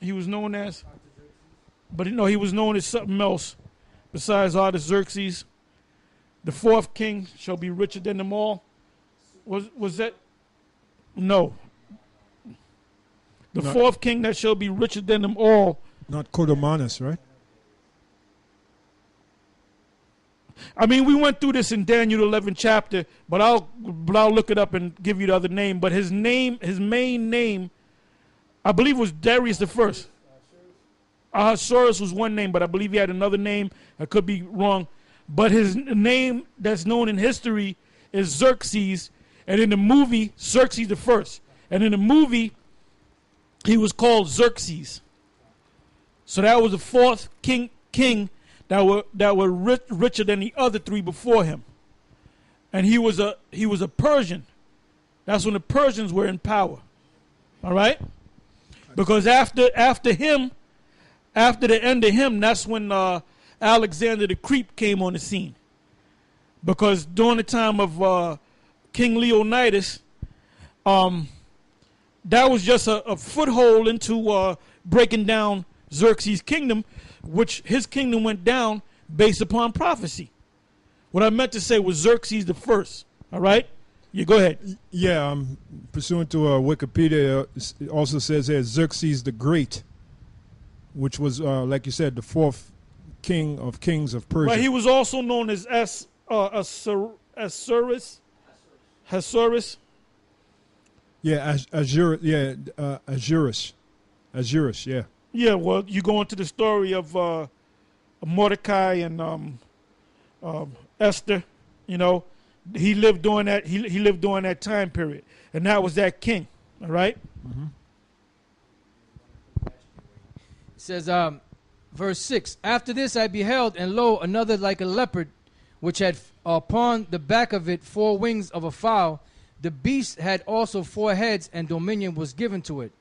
he was known as? But he was known as something else besides Artaxerxes. The fourth king shall be richer than them all. Was that? No. The fourth king that shall be richer than them all. Not Codomanus, right? I mean, we went through this in Daniel 11 chapter, but I'll look it up and give you the other name. But his main name, I believe, was Darius the First. Ahasuerus was one name, but I believe he had another name. I could be wrong. But his name that's known in history is Xerxes, and in the movie, Xerxes the First. And in the movie, he was called Xerxes. So that was the fourth king that were richer than the other three before him. And he was a Persian. That's when the Persians were in power. All right? Because after the end of him, that's when Alexander the Great came on the scene. Because during the time of King Leonidas, that was just a foothold into breaking down Xerxes' kingdom, which his kingdom went down based upon prophecy. What I meant to say was Xerxes the First. All right? You go ahead. Yeah, pursuant to Wikipedia, it also says here Xerxes the Great, which was, like you said, the fourth king of kings of Persia. Right, he was also known as Ahasuerus. Yeah, Ahasuerus, yeah. Yeah, well, you go into the story of Mordecai and Esther. You know, he lived during that. He lived during that time period, and that was that king. All right. Mm-hmm. It says, verse 6. After this I beheld, and lo, another like a leopard, which had upon the back of it 4 wings of a fowl. The beast had also 4 heads, and dominion was given to it.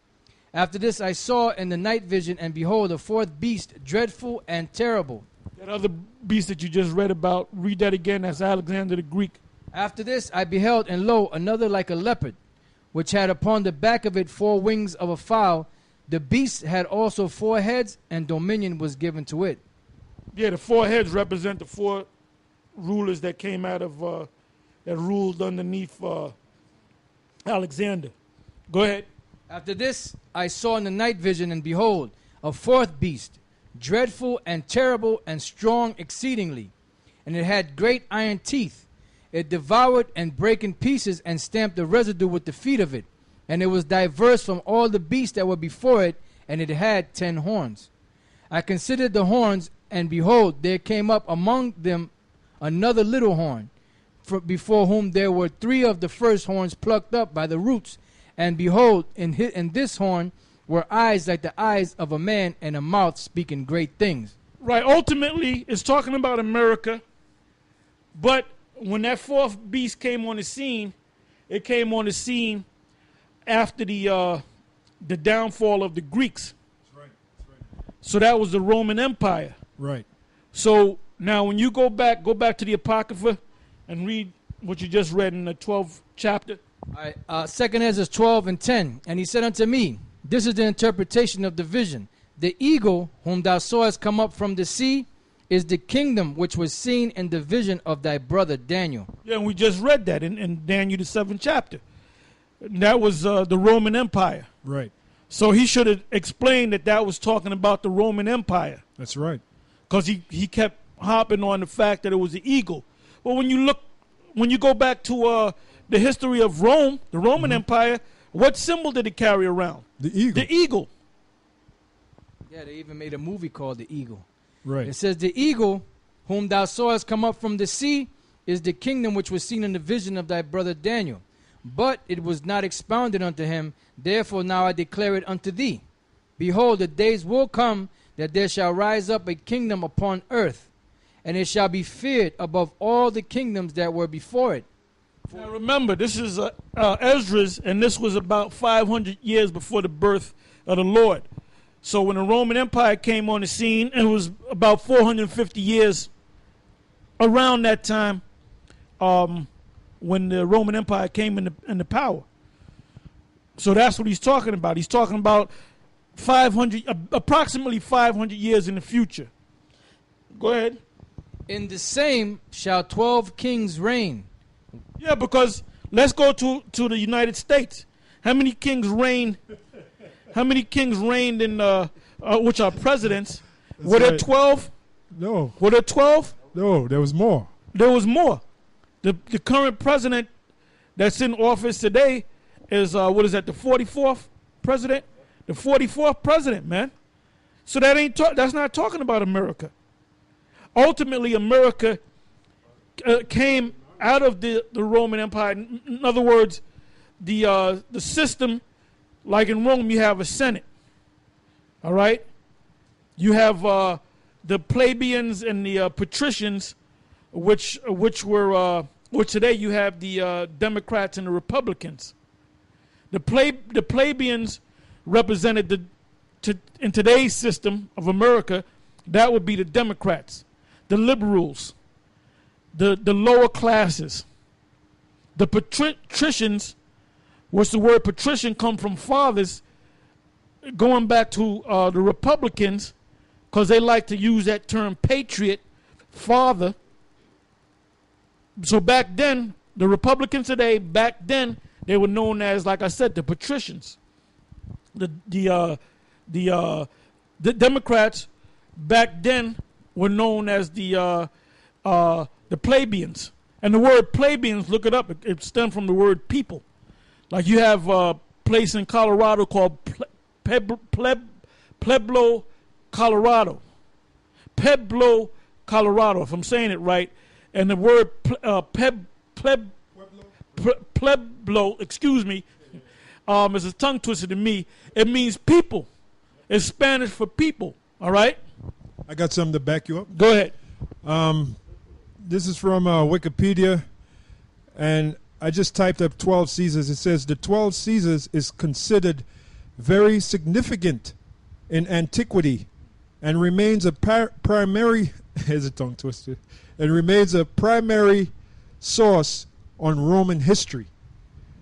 After this I saw in the night vision, and behold, a fourth beast, dreadful and terrible. That other beast that you just read about, read that again. That's Alexander the Greek. After this I beheld, and lo, another like a leopard, which had upon the back of it 4 wings of a fowl. The beast had also 4 heads, and dominion was given to it. Yeah, the 4 heads represent the 4 rulers that came out of, that ruled underneath Alexander. Go ahead. After this I saw in the night vision, and behold, a fourth beast, dreadful and terrible and strong exceedingly. And it had great iron teeth. It devoured and brake in pieces, and stamped the residue with the feet of it. And it was diverse from all the beasts that were before it, and it had 10 horns. I considered the horns, and behold, there came up among them another little horn, before whom there were 3 of the first horns plucked up by the roots. And behold, in this horn were eyes like the eyes of a man, and a mouth speaking great things. Right. Ultimately, it's talking about America. But when that fourth beast came on the scene, it came on the scene after the downfall of the Greeks. That's right. That's right. So that was the Roman Empire. Right. So now when you go back to the Apocrypha and read what you just read in the 12th chapter. All right, 2 Esdras 12 and 10. And he said unto me, this is the interpretation of the vision. The eagle whom thou sawest come up from the sea is the kingdom which was seen in the vision of thy brother Daniel. Yeah, and we just read that in Daniel the 7th chapter. And that was the Roman Empire. Right. So he should have explained that was talking about the Roman Empire. That's right. Because he kept hopping on the fact that it was the eagle. Well, when you go back to the history of Rome, the Roman Empire, what symbol did it carry around? The eagle. The eagle. Yeah, they even made a movie called The Eagle. Right. It says, the eagle whom thou sawest come up from the sea is the kingdom which was seen in the vision of thy brother Daniel. But it was not expounded unto him. Therefore now I declare it unto thee. Behold, the days will come that there shall rise up a kingdom upon earth, and it shall be feared above all the kingdoms that were before it. Now remember, this is Esdras, and this was about 500 years before the birth of the Lord. So when the Roman Empire came on the scene, it was about 450 years around that time when the Roman Empire came into power. So that's what he's talking about. He's talking about approximately 500 years in the future. Go ahead. In the same shall 12 kings reign. Yeah, because let's go to the United States. How many kings reigned? How many kings reigned in which are presidents? That's Were there right. 12? No, Were there 12? no, there was more. There was more. The current president that's in office today is what is that? The 44th president, the 44th president, man. So that's not talking about America. Ultimately, America came out of the Roman Empire. In other words, the system, like in Rome, you have a Senate. All right, you have the plebeians and the patricians, which today you have the Democrats and the Republicans. The plebeians represented in today's system of America, that would be the Democrats, the liberals, the lower classes. The patricians, what's the word patrician come from fathers, going back to the Republicans, because they like to use that term patriot, father. So back then, the Republicans today, back then, they were known as, like I said, the patricians. The Democrats back then were known as the plebeians. And the word plebeians, look it up, it stems from the word people. Like you have a place in Colorado called Pueblo, Colorado. Pueblo, Colorado, if I'm saying it right. And the word Pueblo, excuse me, is a tongue twister to me. It means people. It's Spanish for people. All right? I got something to back you up. Go ahead. This is from Wikipedia, and I just typed up 12 Caesars. It says the 12 Caesars is considered very significant in antiquity and remains a primary here's a tongue twister, and remains a primary source on Roman history.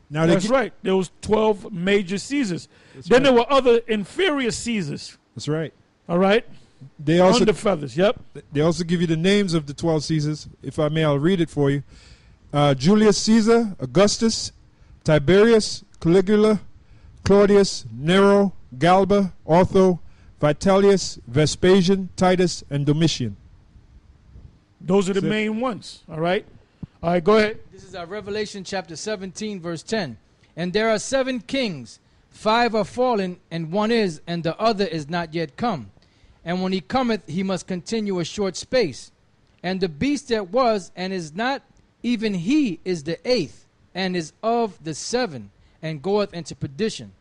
Now that's right. There was 12 major Caesars. Then there were other inferior Caesars. That's right. All right? They also Under feathers, yep. They also give you the names of the 12 Caesars. If I may, I'll read it for you. Julius Caesar, Augustus, Tiberius, Caligula, Claudius, Nero, Galba, Otho, Vitellius, Vespasian, Titus, and Domitian. Those are the main ones, all right? All right, go ahead. This is Revelation chapter 17, verse 10. And there are 7 kings, 5 are fallen, and one is, and the other is not yet come. And when he cometh, he must continue a short space. And the beast that was, and is not, even he is the 8th, and is of the 7, and goeth into perdition.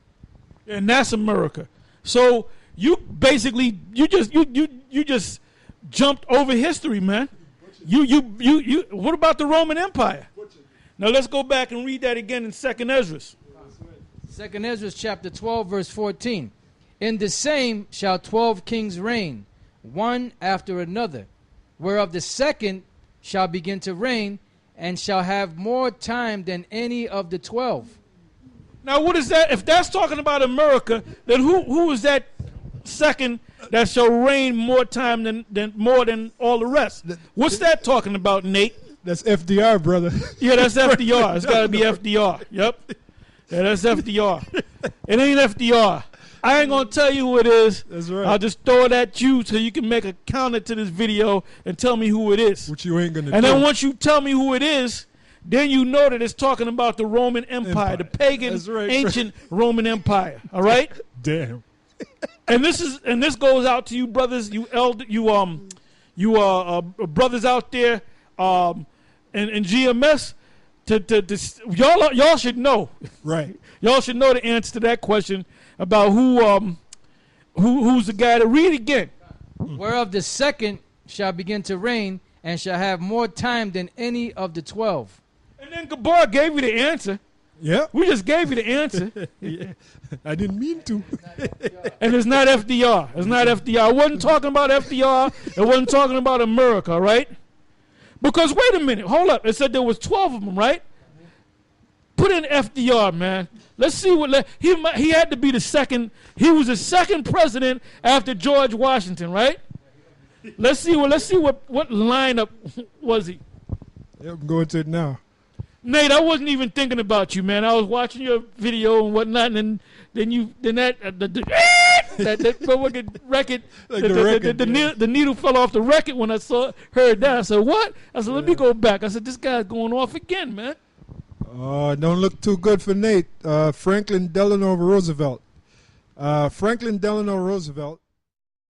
And that's America. So you basically you just jumped over history, man. You what about the Roman Empire? Now let's go back and read that again in 2nd Esdras. 2nd Esdras chapter 12, verse 14. In the same shall 12 kings reign, one after another, whereof the second shall begin to reign, and shall have more time than any of the 12. Now what is that? If that's talking about America, then who is that second that shall reign more time than all the rest? What's that talking about, Nate? That's FDR, brother. Yeah, that's FDR. It's got to be FDR. Yep. Yeah, that's FDR. It ain't FDR. I ain't going to tell you who it is. That's right. I'll just throw it at you so you can make a counter to this video and tell me who it is. Which you ain't going to do. And then once you tell me who it is, then you know that it's talking about the Roman Empire. The pagan, ancient Roman Empire. All right? Damn. And this goes out to you brothers, brothers out there in GMS. Y'all should know. Right. Y'all should know the answer to that question about who's the guy. To read again. Whereof the second shall begin to reign, and shall have more time than any of the 12. And then Gabar gave you the answer. Yeah. We just gave you the answer. Yeah. I didn't mean to. And it's not FDR. It's not FDR. I wasn't talking about FDR. It wasn't talking about America, right? Because wait a minute. Hold up. It said there was 12 of them, right? Put in FDR, man. Let's see what he had to be the second. He was the second president after George Washington, right? Let's see what lineup was he? Yeah, I'm going to it now. Nate, I wasn't even thinking about you, man. I was watching your video and whatnot, and then that record, Like the record, the needle fell off the record when I heard that. I said, what? I said, let me go back. I said, this guy's going off again, man. Don't look too good for Nate. Franklin Delano Roosevelt. Franklin Delano Roosevelt